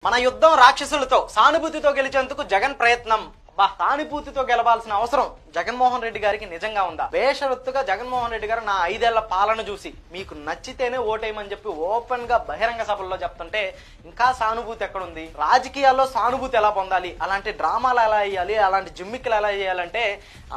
మన యుద్ధం రాక్షసులతో సానుభూతితో గెలిచేందుకు జగన్ ప్రయత్నం. సానుభూతితో గెలవాల్సిన అవసరం జగన్మోహన్ రెడ్డి గారికి నిజంగా ఉందా? బేషరత్తుగా జగన్మోహన్ రెడ్డి గారు నా 5 ఏళ్ల పాలన చూసి మీకు నచ్చితేనే ఓటేయమని చెప్పి ఓపెన్ గా బహిరంగ సభల్లో చెప్తుంటే ఇంకా సానుభూతి ఎక్కడుంది? రాజకీయాల్లో సానుభూతి ఎలా పొందాలి, అలాంటి డ్రామాలు ఎలా వేయాలి, అలాంటి జిమ్మిక్కులు ఎలా చేయాలంటే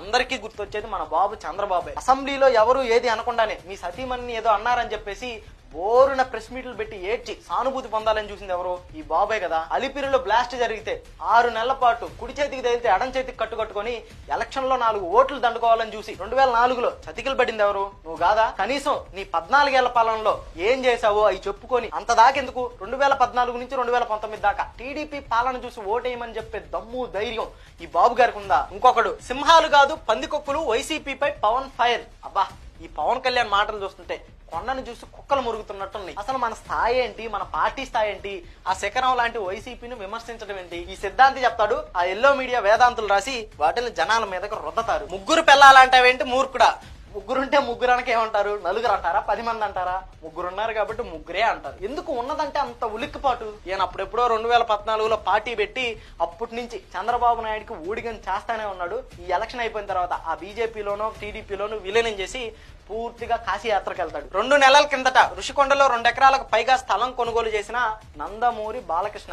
అందరికీ గుర్తొచ్చేది మన బాబు చంద్రబాబు. అసెంబ్లీలో ఎవరు ఏది అనకుండానే మీ సతీమణిని ఏదో అన్నారని చెప్పేసి బోరున ప్రెస్ మీట్లు పెట్టి ఏడ్చి సానుభూతి పొందాలని చూసింది ఎవరు? ఈ బాబే కదా. అలిపిరిలో బ్లాస్ట్ జరిగితే 6 నెలల పాటు కుడి చేతికి తగిలితే ఎడం చేతికి కట్టుకట్టుకొని ఎలక్షన్ లో 4 ఓట్లు దండుకోవాలని చూసి 2004లో చతికిలు పడింది ఎవరు? నువ్వు కాదా? కనీసం నీ 14 ఏళ్ల పాలనలో ఏం చేశావో అవి చెప్పుకొని అంత దాకెందుకు 2014 నుంచి 2019 దాకా టీడీపీ పాలన చూసి ఓటేయమని చెప్పే దమ్ము ధైర్యం ఈ బాబు గారికి ఉందా? ఇంకొకడు సింహాలు కాదు పందికొక్కులు వైసీపీపై పవన్ ఫైర్. అబ్బా, ఈ పవన్ కళ్యాణ్ మాటలు చూస్తుంటే కొండను చూసి కుక్కలు మురుగుతున్నట్టున్నాయి. అసలు మన స్థాయి ఏంటి, మన పార్టీ స్థాయి ఏంటి? ఆ శకరం లాంటి వైసీపీని విమర్శించడం ఏంటి? ఈ సిద్ధాంతి చెప్తాడు, ఆ ఎల్లో మీడియా వేదాంతులు రాసి వాటిని జనాల మీదకు రుద్దతారు. ముగ్గురు పిల్లలంటావేంటి మూర్ఖుడా? ముగ్గురుంటే ముగ్గురనకి ఏమంటారు? నలుగురు అంటారా, 10 మంది అంటారా? ముగ్గురున్నారు కాబట్టి ముగ్గురే అంటారు. ఎందుకు ఉన్నదంటే అంత ఉలిక్కిపాటు? ఈయన అప్పుడెప్పుడో 2014లో పార్టీ పెట్టి అప్పటి నుంచి చంద్రబాబు నాయుడుకి ఊడిగని చేస్తానే ఉన్నాడు. ఈ ఎలక్షన్ అయిపోయిన తర్వాత ఆ బీజేపీలోనో టీడీపీలోనో విలీనం చేసి పూర్తిగా కాశీ యాత్రకు వెళ్తాడు. 2 నెలల కిందట ఋషికొండలో 2 ఎకరాలకు పైగా స్థలం కొనుగోలు చేసిన నందమూరి బాలకృష్ణ